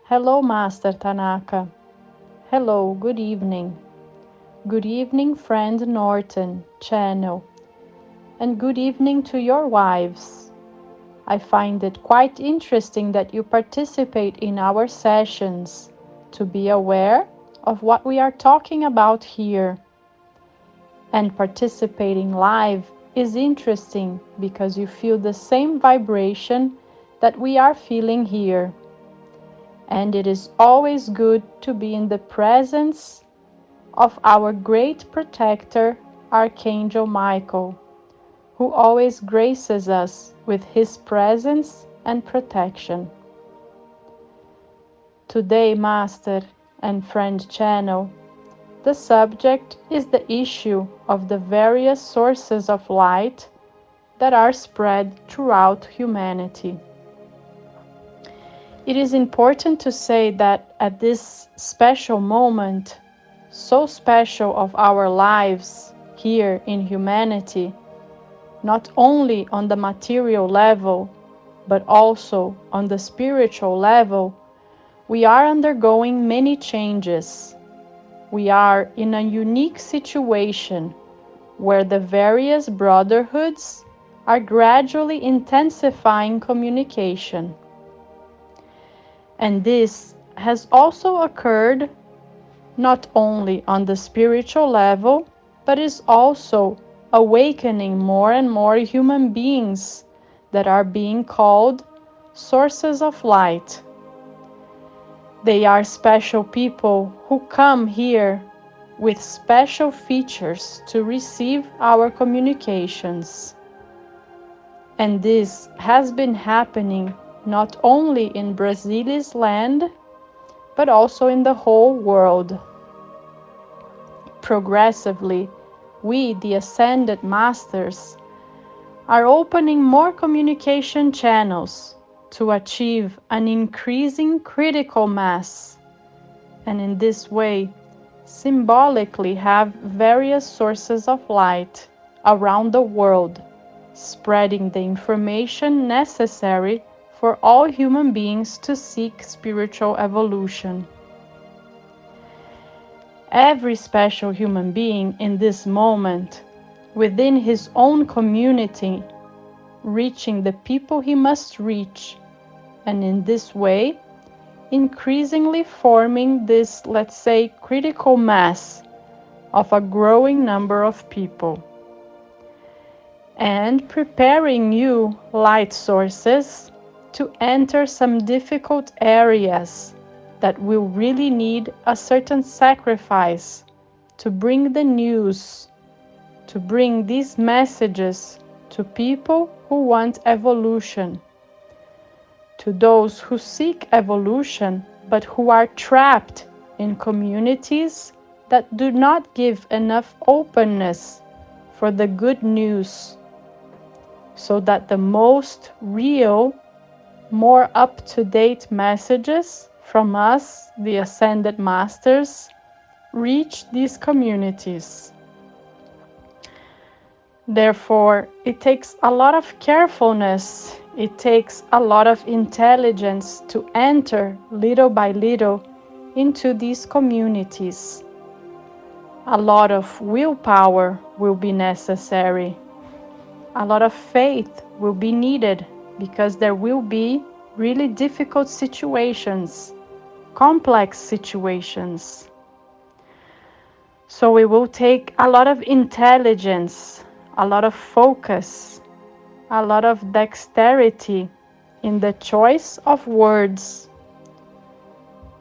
Hello, Master Tanaka. Hello, good evening. Good evening, friend Norton, channel. And good evening to your wives. I find it quite interesting that you participate in our sessions to be aware of what we are talking about here. And participating live is interesting because you feel the same vibration that we are feeling here. And it is always good to be in the presence of our great protector, Archangel Michael, who always graces us with his presence and protection. Today, Master and Friend Channel, the subject is the issue of the various sources of light that are spread throughout humanity. It is important to say that at this special moment, so special of our lives here in humanity, not only on the material level, but also on the spiritual level, we are undergoing many changes. We are in a unique situation where the various brotherhoods are gradually intensifying communication. And this has also occurred not only on the spiritual level, but is also awakening more and more human beings that are being called sources of light. They are special people who come here with special features to receive our communications. And this has been happening not only in Brasilis Land, but also in the whole world. Progressively, we, the Ascended Masters, are opening more communication channels to achieve an increasing critical mass, and in this way, symbolically have various sources of light around the world, spreading the information necessary for all human beings to seek spiritual evolution. Every special human being in this moment, within his own community, reaching the people he must reach, and in this way, increasingly forming this, let's say, critical mass of a growing number of people. And preparing you, light sources, to enter some difficult areas that will really need a certain sacrifice to bring the news, to bring these messages to people who want evolution, to those who seek evolution but who are trapped in communities that do not give enough openness for the good news, so that the most real, more up-to-date messages from us, the Ascended Masters, reach these communities. Therefore, it takes a lot of carefulness, it takes a lot of intelligence to enter little by little into these communities. A lot of willpower will be necessary. A lot of faith will be needed, because there will be really difficult situations, complex situations. So it will take a lot of intelligence, a lot of focus, a lot of dexterity in the choice of words.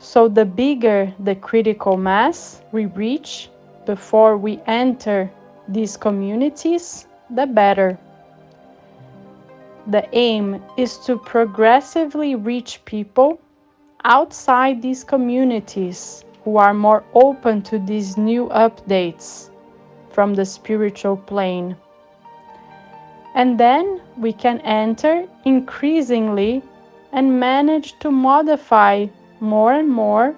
So the bigger the critical mass we reach before we enter these communities, the better. The aim is to progressively reach people outside these communities who are more open to these new updates from the spiritual plane. And then we can enter increasingly and manage to modify more and more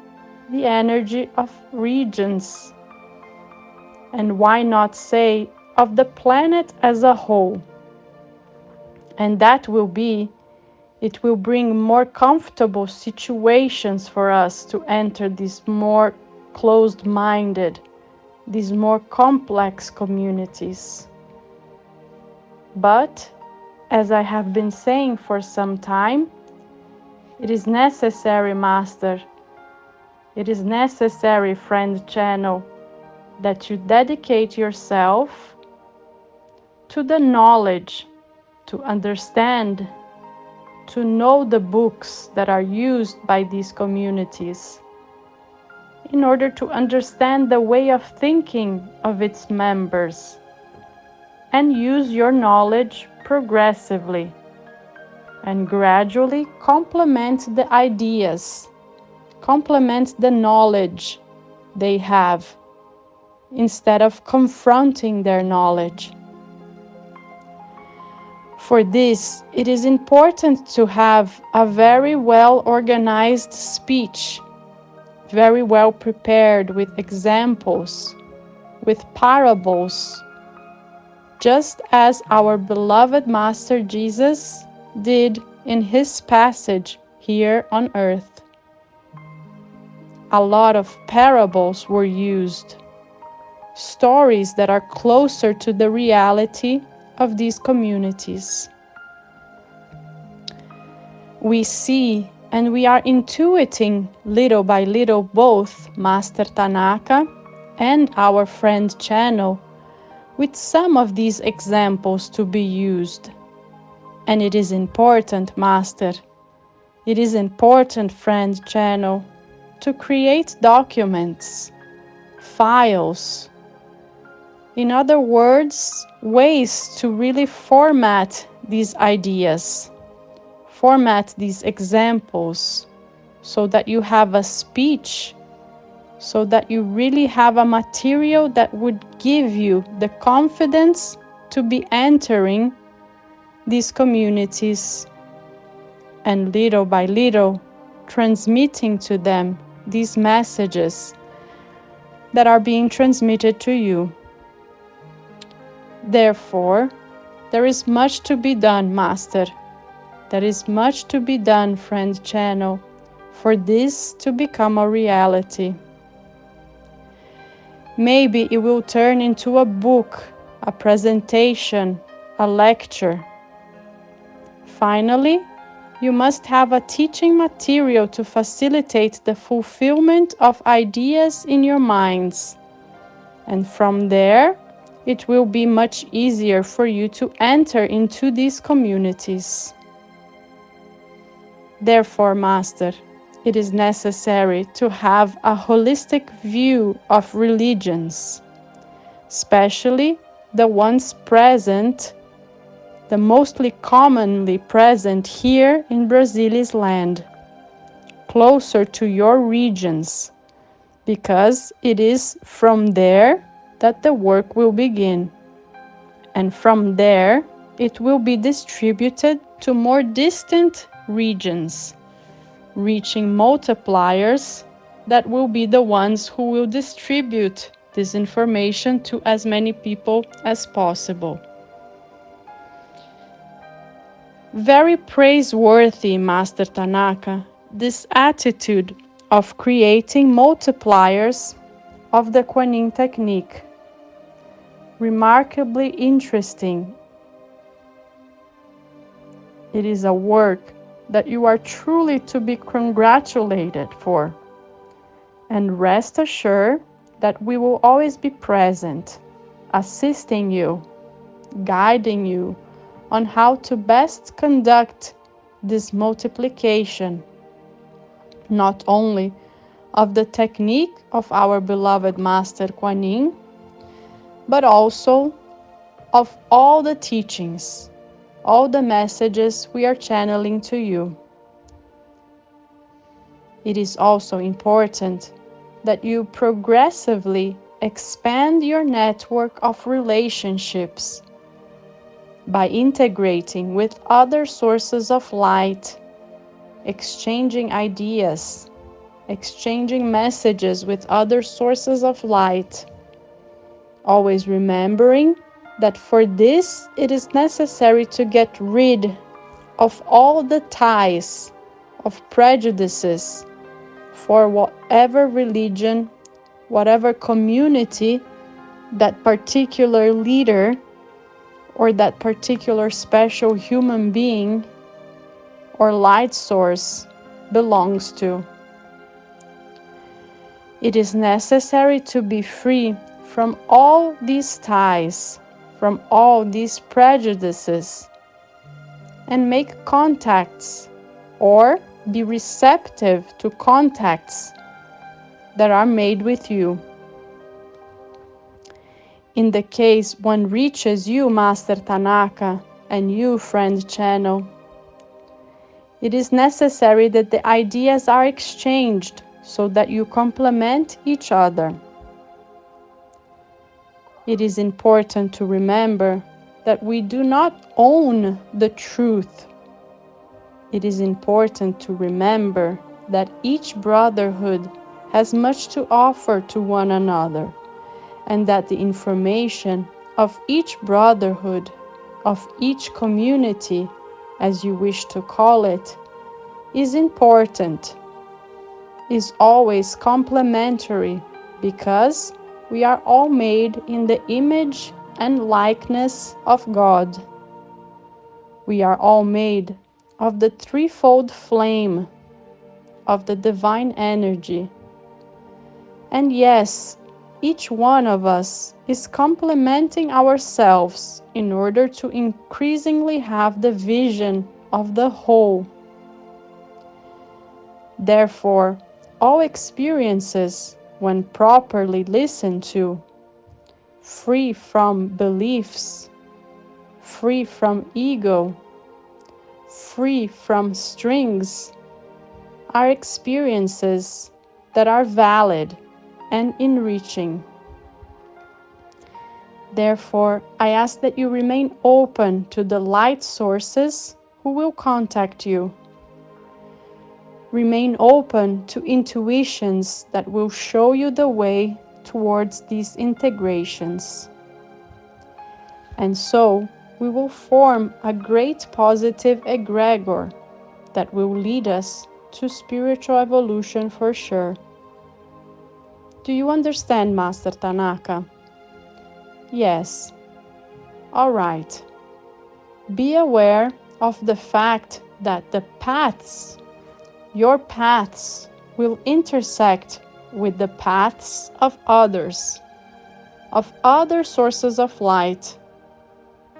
the energy of regions. And why not say of the planet as a whole? And that will be It will bring more comfortable situations for us to enter these more closed-minded, these more complex communities. But, as I have been saying for some time, it is necessary, Master, it is necessary, friend channel, that you dedicate yourself to the knowledge, to understand, to know the books that are used by these communities, in order to understand the way of thinking of its members, and use your knowledge progressively and gradually complement the ideas, complement the knowledge they have, instead of confronting their knowledge. For this, it is important to have a very well organized speech, very well prepared with examples, with parables, just as our beloved Master Jesus did in his passage here on earth. A lot of parables were used, stories that are closer to the reality of these communities. We see and we are intuiting little by little both Master Tanaka and our friend channel with some of these examples to be used. And it is important, Master, it is important, friend channel, to create documents, files, in other words, ways to really format these ideas, format these examples, so that you have a speech, so that you really have a material that would give you the confidence to be entering these communities and little by little transmitting to them these messages that are being transmitted to you. Therefore, there is much to be done, Master. There is much to be done, friend channel, for this to become a reality. Maybe it will turn into a book, a presentation, a lecture. Finally, you must have a teaching material to facilitate the fulfillment of ideas in your minds. And from there, it will be much easier for you to enter into these communities. Therefore, Master, it is necessary to have a holistic view of religions, especially the ones present, the mostly commonly present here in Brasilis Land, closer to your regions, because it is from there that the work will begin. And from there, it will be distributed to more distant regions, reaching multipliers that will be the ones who will distribute this information to as many people as possible. Very praiseworthy, Master Tanaka, this attitude of creating multipliers of the Kuan-Yin technique. Remarkably interesting. It is a work that you are truly to be congratulated for. And rest assured that we will always be present, assisting you, guiding you on how to best conduct this multiplication, not only of the technique of our beloved Master Kuan-Yin, but also of all the teachings, all the messages we are channeling to you. It is also important that you progressively expand your network of relationships by integrating with other sources of light, exchanging ideas, exchanging messages with other sources of light, always remembering that for this it is necessary to get rid of all the ties of prejudices for whatever religion, whatever community that particular leader or that particular special human being or light source belongs to. It is necessary to be free from all these ties, from all these prejudices, and make contacts or be receptive to contacts that are made with you. In the case one reaches you, Master Tanaka, and you, friend channel, it is necessary that the ideas are exchanged so that you complement each other. It is important to remember that we do not own the truth. It is important to remember that each brotherhood has much to offer to one another, and that the information of each brotherhood, of each community, as you wish to call it, is important, is always complementary, because we are all made in the image and likeness of God. We are all made of the threefold flame of the divine energy. And yes, each one of us is complementing ourselves in order to increasingly have the vision of the whole. Therefore, all experiences, when properly listened to, free from beliefs, free from ego, free from strings, are experiences that are valid and enriching. Therefore, I ask that you remain open to the light sources who will contact you. Remain open to intuitions that will show you the way towards these integrations. And so, we will form a great positive egregor that will lead us to spiritual evolution for sure. Do you understand, Master Tanaka? Yes. All right. Be aware of the fact that the paths, your paths, will intersect with the paths of others, of other sources of light,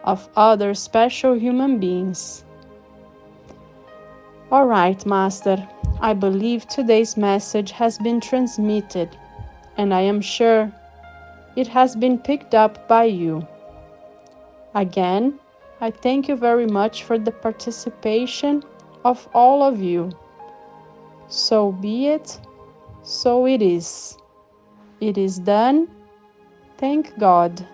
of other special human beings. All right, Master, I believe today's message has been transmitted, and I am sure it has been picked up by you. Again, I thank you very much for the participation of all of you. So be it, so it is. It is done. Thank God.